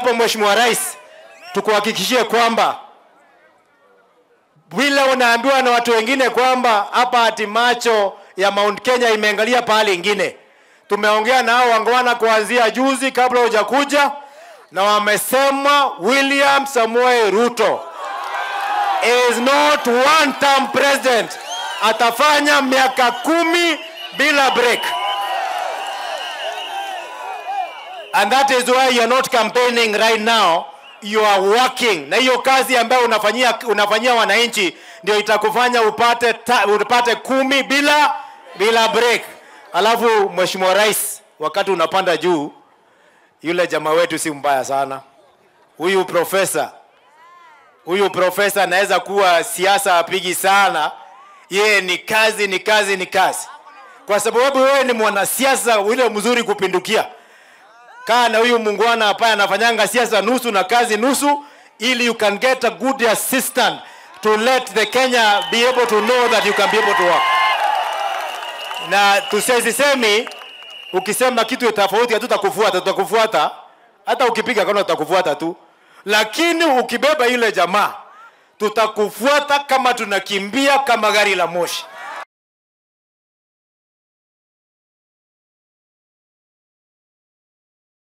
hapo Mheshimiwa Rais, tukuhakikishie kwamba vile unaambiwa na watu wengine kwamba hapa ati macho ya Mount Kenya imeangalia pale ingine. Tumeongea nao wangwana kuanzia juzi kabla hujakuja, na wamesema William Samoei Ruto is not one term president. Atafanya miaka 10 bila break. And that is why you are not campaigning right now. You are working. Na hiyo kazi ambayo unafanyia wananchi ndio itakufanya upate 10 bila break. Alafu Mheshimiwa Rais, wakati unapanda juu, yule jamaa wetu si mbaya sana. Huyu profesa anaweza kuwa siasa apigi sana. Yeye ni kazi. Kwa sababu wewe ni mwanasiasa yule mzuri kupindukia. Kaa na huyu mungwana hapa anafanyanga siasa nusu na kazi nusu, ili you can get a good assistant to let the Kenya be able to know that you can be able to work. Na tusisemi ukisema kitu tofauti tutakufuata. Hata ukipiga kona tutakufuata tu. Lakini ukibeba yule jamaa tutakufuata kama tunakimbia kama gari la moshi.